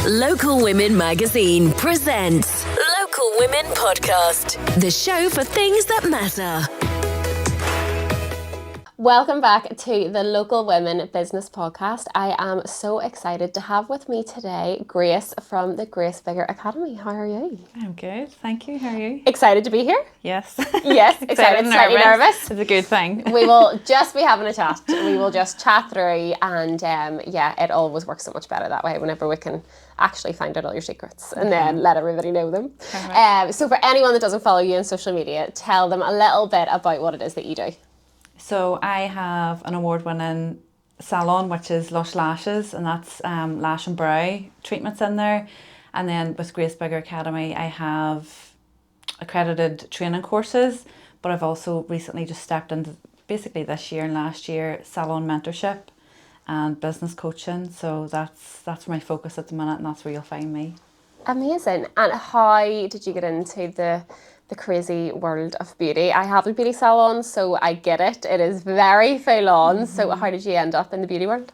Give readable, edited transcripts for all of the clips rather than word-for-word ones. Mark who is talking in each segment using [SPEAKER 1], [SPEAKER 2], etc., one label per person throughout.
[SPEAKER 1] Local Women Magazine presents Local Women Podcast, the show for things that matter.
[SPEAKER 2] Welcome back to the Local Women Business Podcast. I am so excited to have with me today Grace from the Grace Bigger Academy. How are you?
[SPEAKER 3] I'm good, thank you. How are you?
[SPEAKER 2] Excited to be here?
[SPEAKER 3] Yes.
[SPEAKER 2] Yes, excited, slightly nervous.
[SPEAKER 3] It's a good thing.
[SPEAKER 2] We will just be having a chat. We will just chat through and it always works so much better that way whenever we can actually find out all your secrets and then let everybody know them. So for anyone that doesn't follow you on social media, tell them a little bit about what it is that you do.
[SPEAKER 3] So I have an award-winning salon, which is Lush Lashes, and that's lash and brow treatments in there. And then with Grace Bigger Academy, I have accredited training courses, but I've also recently just stepped into, basically this year and last year, salon mentorship and business coaching. So that's my focus at the minute, and that's where you'll find me.
[SPEAKER 2] Amazing. And how did you get into the crazy world of beauty? I have a beauty salon, so I get it. It is very full on. So how did you end up in the beauty world?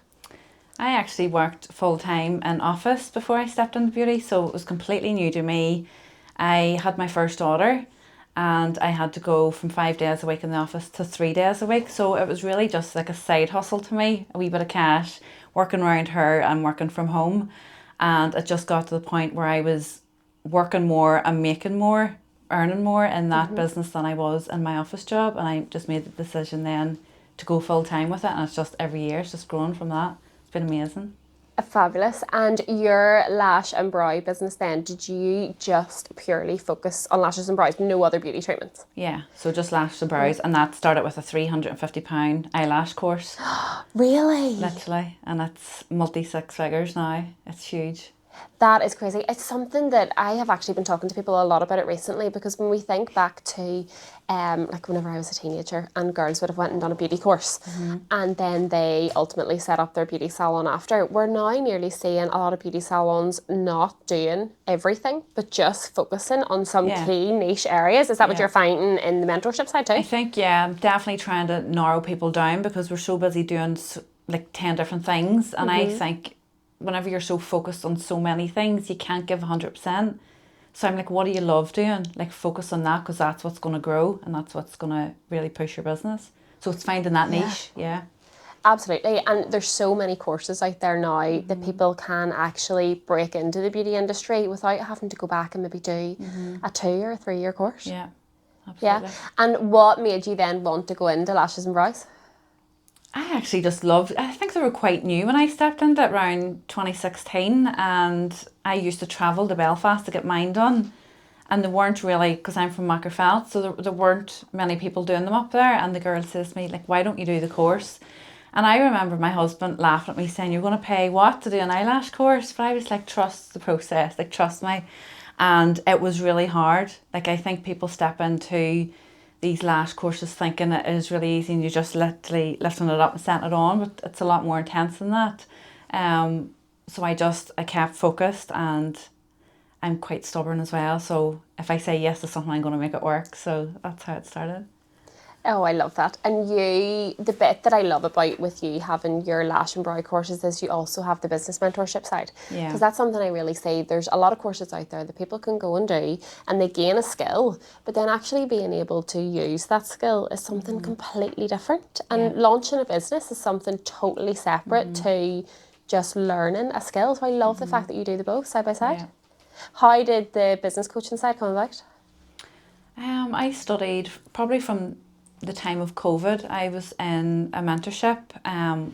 [SPEAKER 3] I actually worked full-time in office before I stepped into beauty, so it was completely new to me. I had my first daughter and I had to go from 5 days a week in the office to 3 days a week. So it was really just like a side hustle to me, a wee bit of cash, working around her and working from home. And it just got to the point where I was working more and making more, earning more in that business than I was in my office job, and I just made the decision then to go full time with it, and it's just every year it's just grown from that. It's been amazing.
[SPEAKER 2] Fabulous. And your lash and brow business then, did you just purely focus on lashes and brows, no other beauty treatments?
[SPEAKER 3] Yeah, so just lashes and brows, and that started with a £350 eyelash course.
[SPEAKER 2] Really?
[SPEAKER 3] Literally, and it's multi 6 figures now. It's huge.
[SPEAKER 2] That is crazy. It's something that I have actually been talking to people a lot about it recently, because when we think back to like whenever I was a teenager and girls would have went and done a beauty course and then they ultimately set up their beauty salon after, we're now nearly seeing a lot of beauty salons not doing everything but just focusing on some key niche areas. Is that what you're finding in the mentorship side too?
[SPEAKER 3] I think, I'm definitely trying to narrow people down because we're so busy doing like 10 different things, and I think whenever you're so focused on so many things, you can't give 100%. So I'm like, what do you love doing? Like, focus on that, because that's what's going to grow and that's what's going to really push your business. So it's finding that niche. Yeah.
[SPEAKER 2] Absolutely. And there's so many courses out there now that people can actually break into the beauty industry without having to go back and maybe do a 2 or a 3 year course.
[SPEAKER 3] Yeah, absolutely.
[SPEAKER 2] Yeah. And what made you then want to go into lashes and brows?
[SPEAKER 3] I actually just loved, I think they were quite new when I stepped into it around 2016, and I used to travel to Belfast to get mine done, and they weren't really, because I'm from Mackerfelt, so there weren't many people doing them up there, and the girl says to me, like, why don't you do the course? And I remember my husband laughing at me saying, you're going to pay what to do an eyelash course? But I was like, trust the process, like, trust me. And it was really hard. Like, I think people step into these lash courses thinking it is really easy and you just literally lifting it up and setting it on, but it's a lot more intense than that. So I kept focused, and I'm quite stubborn as well. So if I say yes to something, I'm going to make it work. So that's how it started.
[SPEAKER 2] Oh, I love that. And the bit that I love about with you having your lash and brow courses is you also have the business mentorship side.
[SPEAKER 3] Yeah.
[SPEAKER 2] Because that's something I really see. There's a lot of courses out there that people can go and do, and they gain a skill, but then actually being able to use that skill is something completely different. And launching a business is something totally separate to just learning a skill. So I love the fact that you do the both side by side.
[SPEAKER 3] Yeah.
[SPEAKER 2] How did the business coaching side come about?
[SPEAKER 3] I studied probably from the time of COVID. I was in a mentorship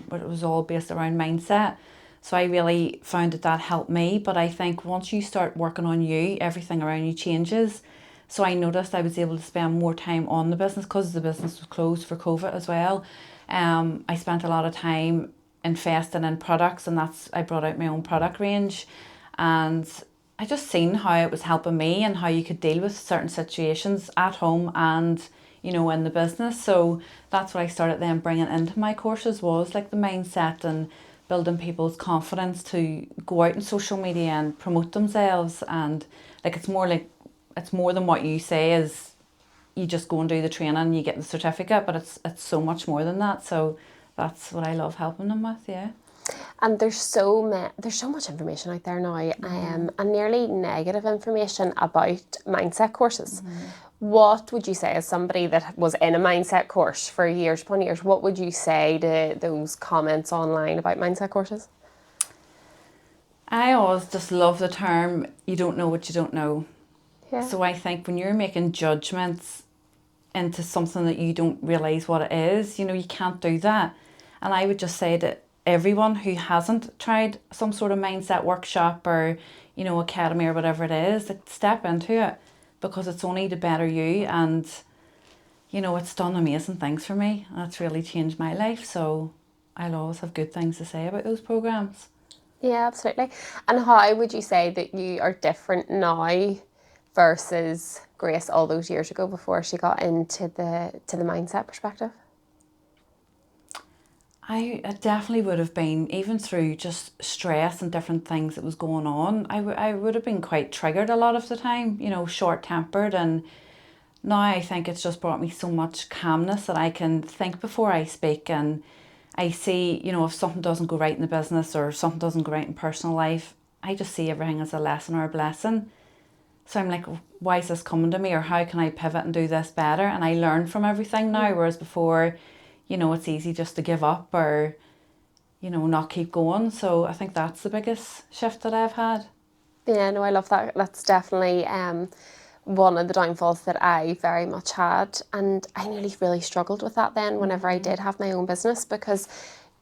[SPEAKER 3] where it was all based around mindset. So I really found that helped me. But I think once you start working on you, everything around you changes. So I noticed I was able to spend more time on the business because the business was closed for COVID as well. I spent a lot of time investing in products, and I brought out my own product range. And I just seen how it was helping me and how you could deal with certain situations at home and in the business. So that's what I started then bringing into my courses, was like the mindset and building people's confidence to go out on social media and promote themselves. And like it's more than what you say is you just go and do the training, you get the certificate, but it's so much more than that. So that's what I love helping them with, yeah.
[SPEAKER 2] And there's so much information out there now, and nearly negative information about mindset courses. What would you say, as somebody that was in a mindset course for years upon years, what would you say to those comments online about mindset courses?
[SPEAKER 3] I always just love the term, you don't know what you don't know.
[SPEAKER 2] Yeah.
[SPEAKER 3] So I think when you're making judgments into something that you don't realise what it is, you can't do that. And I would just say that everyone who hasn't tried some sort of mindset workshop or, academy or whatever it is, that step into it, because it's only to better you. And, it's done amazing things for me. And it's really changed my life. So I'll always have good things to say about those programs.
[SPEAKER 2] Yeah, absolutely. And how would you say that you are different now versus Grace all those years ago before she got into the mindset perspective?
[SPEAKER 3] I definitely would have been, even through just stress and different things that was going on, I would have been quite triggered a lot of the time, short-tempered. And now I think it's just brought me so much calmness that I can think before I speak. And I see, if something doesn't go right in the business or something doesn't go right in personal life, I just see everything as a lesson or a blessing. So I'm like, why is this coming to me? Or how can I pivot and do this better? And I learn from everything now, whereas before, it's easy just to give up or, not keep going. So I think that's the biggest shift that I've had.
[SPEAKER 2] Yeah, no, I love that. That's definitely one of the downfalls that I very much had. And I nearly really struggled with that then whenever I did have my own business, because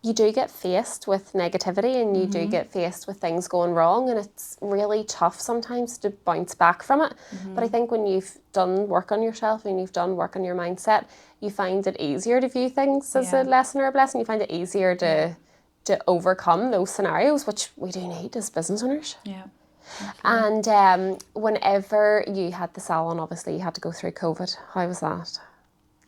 [SPEAKER 2] you do get faced with negativity and you do get faced with things going wrong, and it's really tough sometimes to bounce back from it. But I think when you've done work on yourself and you've done work on your mindset, you find it easier to view things as a lesson or a blessing. You find it easier to overcome those scenarios, which we do need as business owners.
[SPEAKER 3] Yeah.
[SPEAKER 2] And whenever you had the salon, obviously you had to go through COVID. How was that?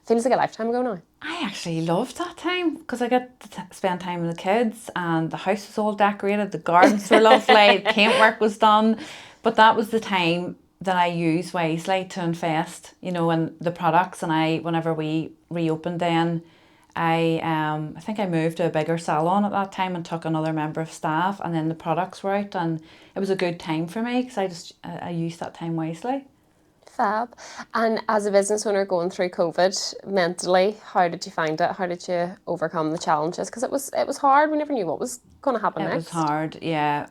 [SPEAKER 2] Feels like a lifetime ago now.
[SPEAKER 3] I actually loved that time because I got to spend time with the kids, and the house was all decorated, the gardens were lovely, paintwork was done. But that was the time that I used wisely to invest, in the products. And whenever we reopened then, I think I moved to a bigger salon at that time and took another member of staff, and then the products were out, and it was a good time for me because I used that time wisely.
[SPEAKER 2] Fab. And as a business owner going through COVID mentally, how did you find it? How did you overcome the challenges? Because it was hard. We never knew what was going to happen next.
[SPEAKER 3] It was hard, yeah.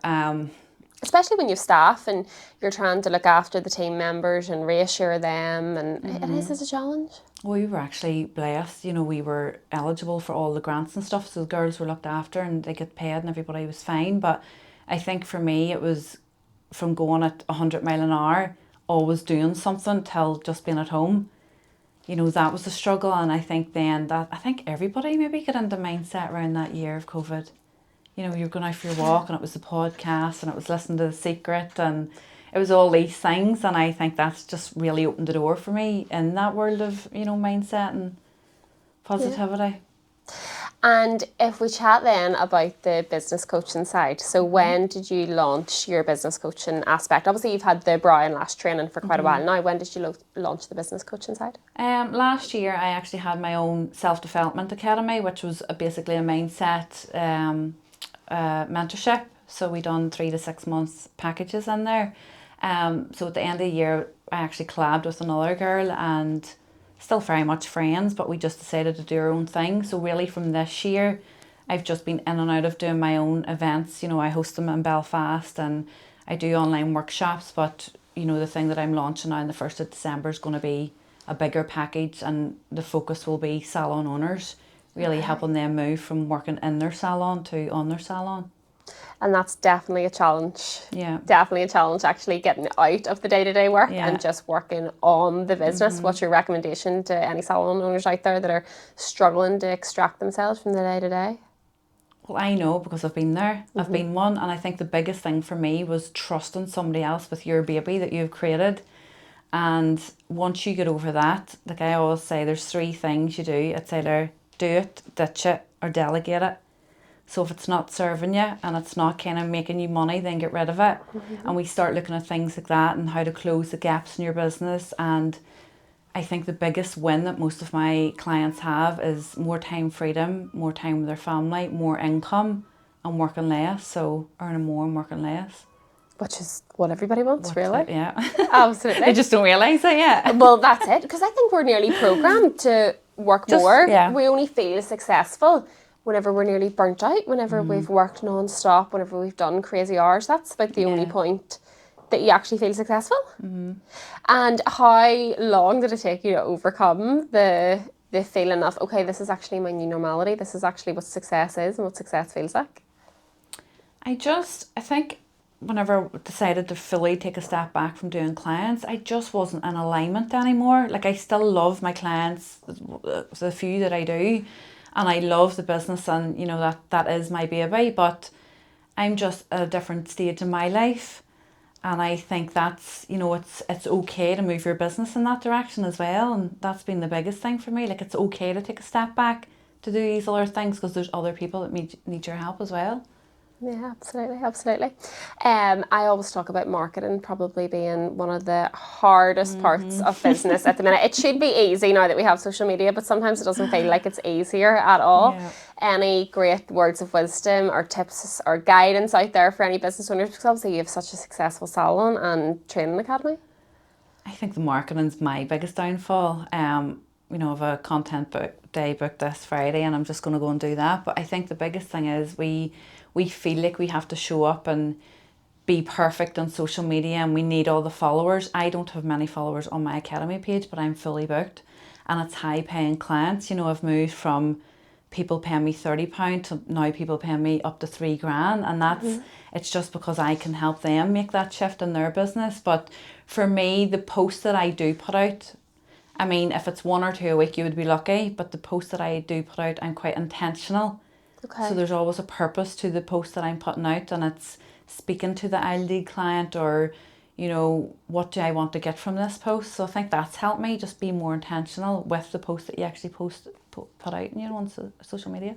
[SPEAKER 2] Especially when you have staff and you're trying to look after the team members and reassure them, and it is a challenge.
[SPEAKER 3] We were actually blessed, we were eligible for all the grants and stuff, so the girls were looked after and they get paid and everybody was fine. But I think for me it was from going at 100 mile an hour, always doing something, till just being at home. That was the struggle. And I think everybody maybe got into mindset around that year of COVID. You're going out for your walk and it was the podcast and it was listening to The Secret and it was all these things. And I think that's just really opened the door for me in that world of, mindset and positivity.
[SPEAKER 2] Yeah. And if we chat then about the business coaching side, so when did you launch your business coaching aspect? Obviously you've had the brow and lash training for quite a while now. When did you launch the business coaching side?
[SPEAKER 3] Last year I actually had my own self-development academy, which was basically a mindset mentorship. So we done 3 to 6 months packages in there. So at the end of the year I actually collabed with another girl, and still very much friends, but we just decided to do our own thing. So really from this year, I've just been in and out of doing my own events. I host them in Belfast and I do online workshops, but the thing that I'm launching now on the 1st of December is going to be a bigger package, and the focus will be salon owners, really helping them move from working in their salon to on their salon.
[SPEAKER 2] And that's definitely a challenge.
[SPEAKER 3] Yeah.
[SPEAKER 2] Definitely a challenge, actually getting out of the day-to-day work and just working on the business. What's your recommendation to any salon owners out there that are struggling to extract themselves from the day-to-day?
[SPEAKER 3] Well, I know because I've been there. I've been one, and I think the biggest thing for me was trusting somebody else with your baby that you've created. And once you get over that, like I always say, there's 3 things you do. It's either do it, ditch it, or delegate it. So if it's not serving you and it's not kind of making you money, then get rid of it. And we start looking at things like that and how to close the gaps in your business. And I think the biggest win that most of my clients have is more time freedom, more time with their family, more income, and working less, so earning more and working less.
[SPEAKER 2] Which is what everybody wants, really.
[SPEAKER 3] Yeah.
[SPEAKER 2] Absolutely.
[SPEAKER 3] They just don't realise it yet.
[SPEAKER 2] Well, that's it. Because I think we're nearly programmed to work more.
[SPEAKER 3] Yeah.
[SPEAKER 2] We only feel successful whenever we're nearly burnt out, whenever we've worked non-stop, whenever we've done crazy hours. That's about the only point that you actually feel successful. And how long did it take you to overcome the feeling of, okay, this is actually my new normality, this is actually what success is and what success feels like?
[SPEAKER 3] I think whenever I decided to fully take a step back from doing clients, I just wasn't in alignment anymore. Like, I still love my clients, the few that I do, and I love the business, and you know that is my baby, but I'm just at a different stage in my life, and I think that's, you know, it's okay to move your business in that direction as well, and that's been the biggest thing for me. Like, it's okay to take a step back to do these other things because there's other people that need your help as well.
[SPEAKER 2] Yeah, absolutely. I always talk about marketing probably being one of the hardest parts of business at the minute. It should be easy now that we have social media, but sometimes it doesn't feel like it's easier at all.
[SPEAKER 3] Yeah.
[SPEAKER 2] Any great words of wisdom or tips or guidance out there for any business owners? Because obviously you have such a successful salon and training academy.
[SPEAKER 3] I think the marketing's my biggest downfall. You know, I have a content day booked this Friday, and I'm just going to go and do that. But I think the biggest thing is we feel like we have to show up and be perfect on social media, and we need all the followers. I don't have many followers on my academy page, but I'm fully booked, and it's high paying clients. You know, I've moved from people paying me £30 to now people paying me up to £3,000, and that's it's just because I can help them make that shift in their business. But for me, the posts that I do put out, I mean, if it's 1 or 2 a week, you would be lucky, but the posts that I do put out, I'm quite intentional.
[SPEAKER 2] Okay.
[SPEAKER 3] So there's always a purpose to the post that I'm putting out, and it's speaking to the ideal client, or, you know, what do I want to get from this post? So I think that's helped me just be more intentional with the post that you actually put out, you know, on social media.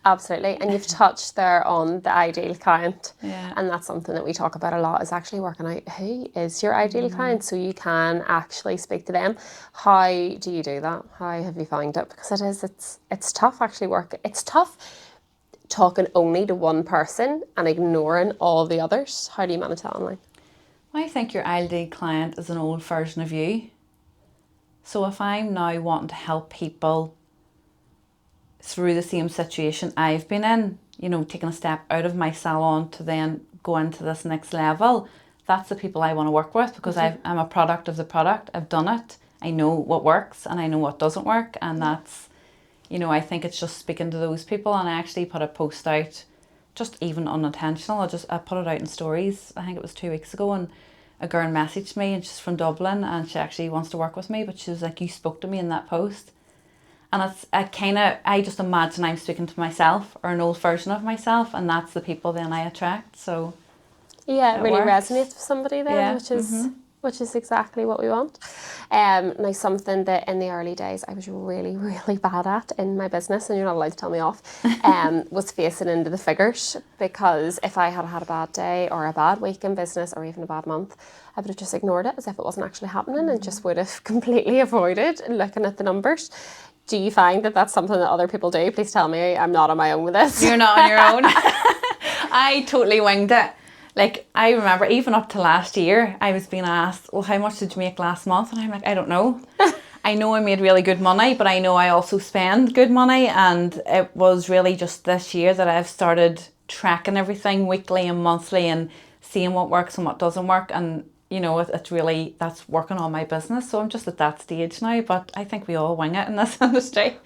[SPEAKER 2] Absolutely. And you've touched there on the ideal client.
[SPEAKER 3] Yeah.
[SPEAKER 2] And that's something that we talk about a lot, is actually working out who is your ideal client so you can actually speak to them. How do you do that? How have you found it? Because it's tough actually It's tough talking only to one person and ignoring all the others. How do you manage that online?
[SPEAKER 3] I think your ideal client is an old version of you. So if I'm now wanting to help people through the same situation I've been in, you know, taking a step out of my salon to then go into this next level, that's the people I want to work with, because I'm a product of the product. I've done it. I know what works and I know what doesn't work, and that's, you know, I think it's just speaking to those people. And I actually put a post out, just even unintentional. I put it out in stories, I think it was 2 weeks ago, and a girl messaged me, and she's from Dublin, and she actually wants to work with me, but she was like, you spoke to me in that post. And I just imagine I'm speaking to myself, or an old version of myself, and that's the people then I attract. So
[SPEAKER 2] yeah, it really
[SPEAKER 3] works.
[SPEAKER 2] resonates with somebody then,
[SPEAKER 3] Yeah.
[SPEAKER 2] which is exactly what we want. Now, something that in the early days I was really, really bad at in my business, and you're not allowed to tell me off, was facing into the figures. Because if I had had a bad day or a bad week in business, or even a bad month, I would have just ignored it as if it wasn't actually happening, and just would have completely avoided looking at the numbers. Do you find that that's something that other people do? Please tell me I'm not on my own with this.
[SPEAKER 3] You're not on your own. I totally winged it. Like, I remember even up to last year, I was being asked, well, how much did you make last month? And I'm like, I don't know. I know I made really good money, but I know I also spend good money. And it was really just this year that I've started tracking everything weekly and monthly, and seeing what works and what doesn't work. And, you know, it's really, that's working on my business. So I'm just at that stage now, but I think we all wing it in this industry.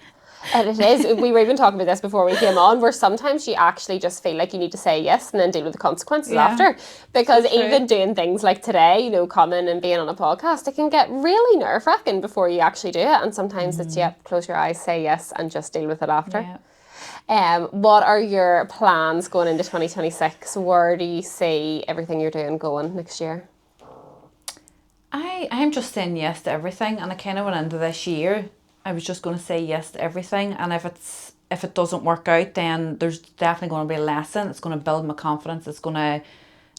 [SPEAKER 2] And it is. We were even talking about this before we came on, where sometimes you actually just feel like you need to say yes and then deal with the consequences after. Because
[SPEAKER 3] So true.
[SPEAKER 2] even doing things like today, you know, coming and being on a podcast, it can get really nerve-wracking before you actually do it. And sometimes it's, close your eyes, say yes, and just deal with it after.
[SPEAKER 3] Yeah.
[SPEAKER 2] What are your plans going into 2026? Where do you see everything you're doing going next year?
[SPEAKER 3] I'm just saying yes to everything, and I kind of went into this year, I was just going to say yes to everything, and if it doesn't work out, then there's definitely going to be a lesson. It's going to build my confidence. It's going to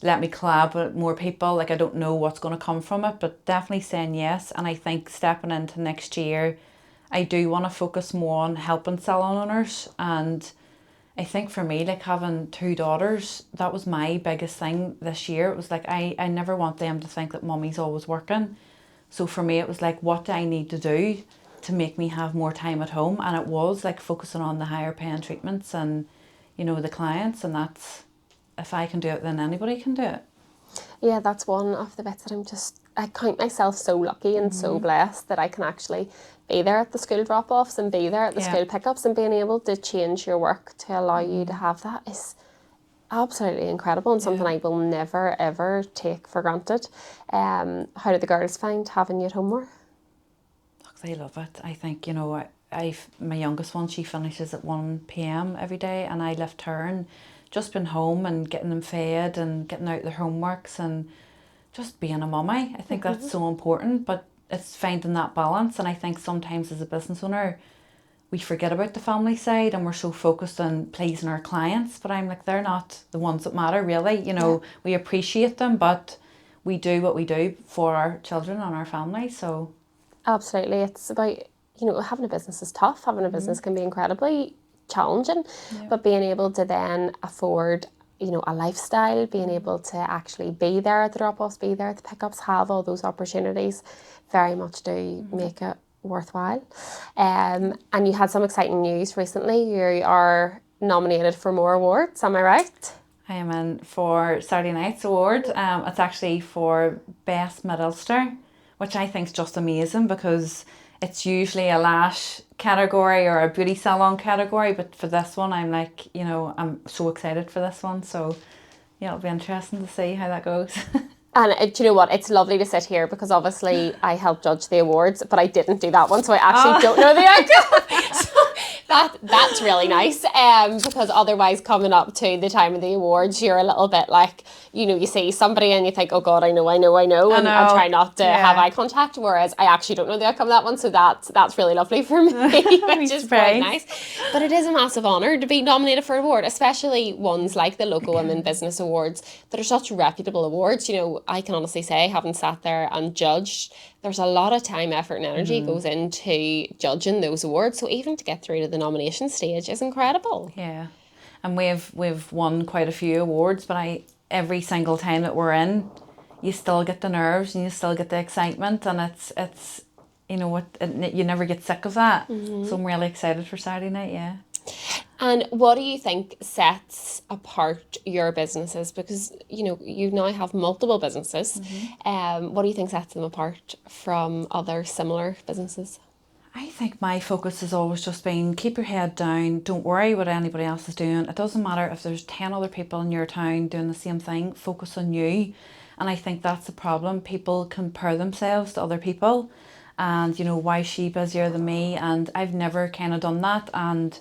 [SPEAKER 3] let me collab with more people. Like, I don't know what's going to come from it, but definitely saying yes. And I think stepping into next year, I do want to focus more on helping salon owners, and I think for me, like having 2 daughters, that was my biggest thing this year. It was like, I never want them to think that mummy's always working. So for me, it was like, what do I need to do to make me have more time at home? And it was like focusing on the higher paying treatments and, you know, the clients. And that's, if I can do it, then anybody can do it.
[SPEAKER 2] Yeah, that's one of the bits that I count myself so lucky and so blessed that I can actually be there at the school drop-offs and be there at the school pickups, and being able to change your work to allow you to have that is absolutely incredible, and something I will never ever take for granted. How did the girls find having you at home more?
[SPEAKER 3] Look, they love it. I think, you know, my youngest one, she finishes at 1 p.m. every day, and I left her and just been home and getting them fed and getting out their homeworks and just being a mummy. I think that's so important, but it's finding that balance. And I think sometimes as a business owner, we forget about the family side and we're so focused on pleasing our clients. But I'm like, they're not the ones that matter, really. You know, we appreciate them, but we do what we do for our children and our family. So
[SPEAKER 2] absolutely, it's about, you know, having a business is tough. Having a business can be incredibly challenging, but being able to then afford, you know, a lifestyle, being able to actually be there at the drop-offs, be there at the pickups, have all those opportunities, very much do make it worthwhile. And you had some exciting news recently. You are nominated for more awards, am I right?
[SPEAKER 3] I am in for Saturday Night's award. It's actually for Best Mid-Ulster, which I think is just amazing because it's usually a lash category or a beauty salon category, but for this one, I'm like, you know, I'm so excited for this one. So yeah, it'll be interesting to see how that goes.
[SPEAKER 2] And do you know what? It's lovely to sit here because obviously I helped judge the awards, but I didn't do that one, so I actually don't know the outcome. So that's really nice. Because otherwise, coming up to the time of the awards, you're a little bit like, you know, you see somebody and you think, oh God, I know, and try not to have eye contact. Whereas I actually don't know the outcome of that one, so that's really lovely for me, which is quite nice. But it is a massive honour to be nominated for an award, especially ones like the Local Women Business Awards that are such reputable awards. You know, I can honestly say, having sat there and judged, there's a lot of time, effort and energy goes into judging those awards. So even to get through to the nomination stage is incredible.
[SPEAKER 3] Yeah. And we've won quite a few awards, but every single time that we're in, you still get the nerves and you still get the excitement, and it's you know what, you never get sick of that. So I'm really excited for Saturday night, yeah.
[SPEAKER 2] And what do you think sets apart your businesses? Because, you know, you now have multiple businesses. What do you think sets them apart from other similar businesses?
[SPEAKER 3] I think my focus has always just been keep your head down, don't worry what anybody else is doing. It doesn't matter if there's 10 other people in your town doing the same thing, focus on you. And I think that's the problem. People compare themselves to other people and, you know, why is she busier than me? And I've never kind of done that. And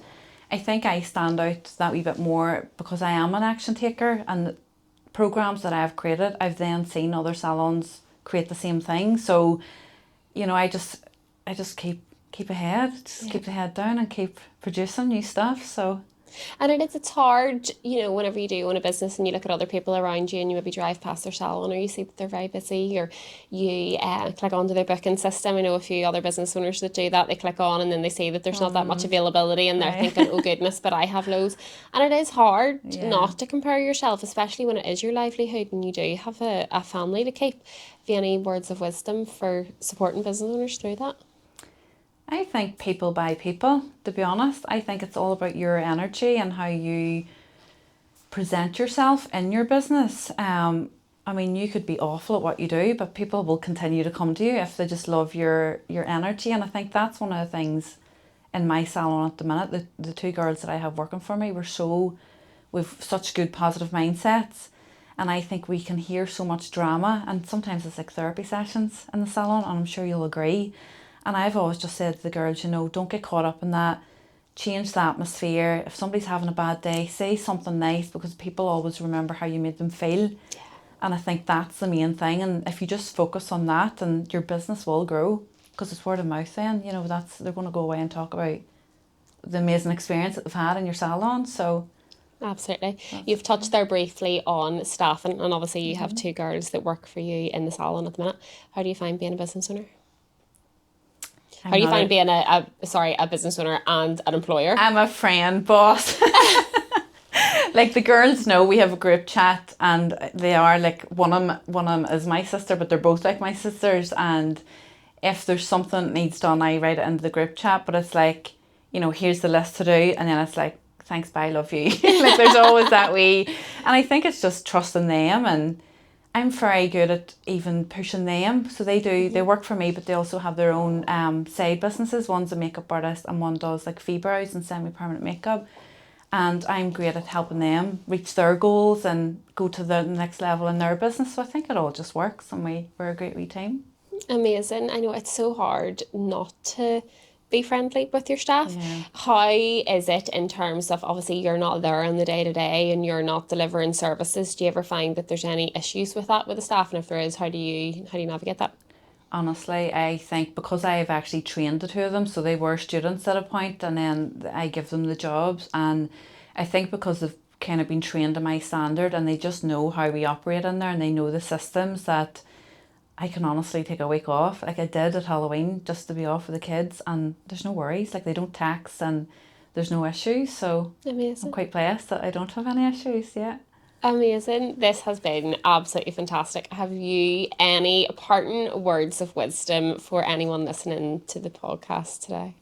[SPEAKER 3] I think I stand out that wee bit more because I am an action taker, and the programs that I've created, I've then seen other salons create the same thing. So, you know, I just keep ahead, keep the head down and keep producing new stuff. So,
[SPEAKER 2] and it's hard, you know, whenever you do own a business and you look at other people around you and you maybe drive past their salon or you see that they're very busy, or you click onto their booking system. I know a few other business owners that do that. They click on and then they see that there's not that much availability and they're thinking, oh goodness, but I have loads. And it is hard not to compare yourself, especially when it is your livelihood and you do have a family to keep. Have you any words of wisdom for supporting business owners through that?
[SPEAKER 3] I think people buy people, to be honest. I think it's all about your energy and how you present yourself in your business. I mean, you could be awful at what you do, but people will continue to come to you if they just love your energy. And I think that's one of the things in my salon at the minute. The 2 girls that I have working for me, we've such good positive mindsets. And I think we can hear so much drama, and sometimes it's like therapy sessions in the salon, and I'm sure you'll agree. And I've always just said to the girls, you know, don't get caught up in that. Change the atmosphere. If somebody's having a bad day, say something nice, because people always remember how you made them feel. Yeah. And I think that's the main thing. And if you just focus on that, and your business will grow, because it's word of mouth then, you know, they're going to go away and talk about the amazing experience that they've had in your salon. So
[SPEAKER 2] absolutely. You've touched there briefly on staffing, and obviously you have 2 girls that work for you in the salon at the minute. How do you find being a business owner? How do you find being a business owner and an employer?
[SPEAKER 3] I'm a friend, boss. Like the girls know we have a group chat, and they are like one of them is my sister, but they're both like my sisters. And if there's something that needs done, I write it into the group chat. But it's like, you know, here's the list to do, and then it's like, thanks, bye, love you. Like there's always that wee, and I think it's just trusting them, and I'm very good at even pushing them. So they work for me, but they also have their own side businesses. One's a makeup artist, and one does like fee brows and semi-permanent makeup. And I'm great at helping them reach their goals and go to the next level in their business. So I think it all just works, and we're a great wee team.
[SPEAKER 2] Amazing. I know it's so hard not to be friendly with your staff.
[SPEAKER 3] Yeah.
[SPEAKER 2] How is it in terms of, obviously you're not there on the day-to-day and you're not delivering services? Do you ever find that there's any issues with that with the staff? And if there is, how do you navigate that?
[SPEAKER 3] Honestly, I think because I have actually trained the two of them, so they were students at a point, and then I give them the jobs, and I think because they've kind of been trained to my standard, and they just know how we operate in there, and they know the systems, that I can honestly take a week off, like I did at Halloween, just to be off with the kids, and there's no worries, like they don't text, and there's no issues, so
[SPEAKER 2] Amazing.
[SPEAKER 3] I'm quite blessed that I don't have any issues yet.
[SPEAKER 2] Amazing. This has been absolutely fantastic. Have you any parting words of wisdom for anyone listening to the podcast today?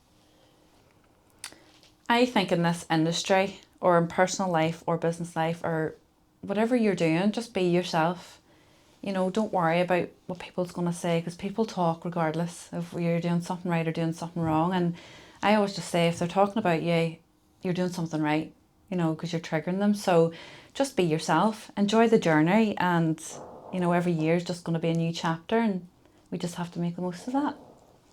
[SPEAKER 3] I think in this industry, or in personal life or business life, or whatever you're doing, just be yourself. You know, don't worry about what people's going to say, because people talk regardless of whether you're doing something right or doing something wrong. And I always just say, if they're talking about you, you're doing something right, you know, because you're triggering them. So just be yourself, enjoy the journey, and, you know, every year is just going to be a new chapter, and we just have to make the most of that.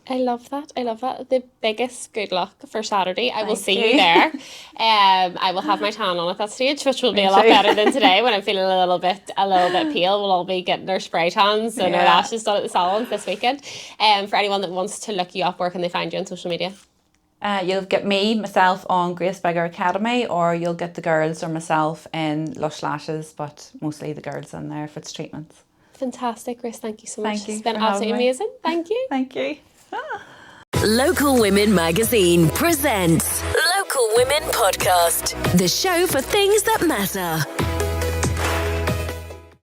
[SPEAKER 2] I love that. I love that. The biggest good luck for Saturday. I will
[SPEAKER 3] Thank
[SPEAKER 2] see
[SPEAKER 3] you.
[SPEAKER 2] you there. I will have my tan on at that stage, which will be
[SPEAKER 3] Me
[SPEAKER 2] a lot
[SPEAKER 3] too.
[SPEAKER 2] better than today when I'm feeling a little bit pale. We'll all be getting our spray tans and our
[SPEAKER 3] Yeah.
[SPEAKER 2] lashes done at the salons this weekend. For anyone that wants to look you up, where can they find you on social media?
[SPEAKER 3] You'll get myself on Grace Bigger Academy, or you'll get the girls or myself in Lush Lashes, but mostly the girls in there if it's treatments.
[SPEAKER 2] Fantastic, Grace. Thank you so much.
[SPEAKER 3] Thank you
[SPEAKER 2] It's been
[SPEAKER 3] for having
[SPEAKER 2] absolutely
[SPEAKER 3] me.
[SPEAKER 2] amazing. Thank you.
[SPEAKER 3] Thank you.
[SPEAKER 1] Local Women Magazine presents Local Women Podcast, the show for things that matter.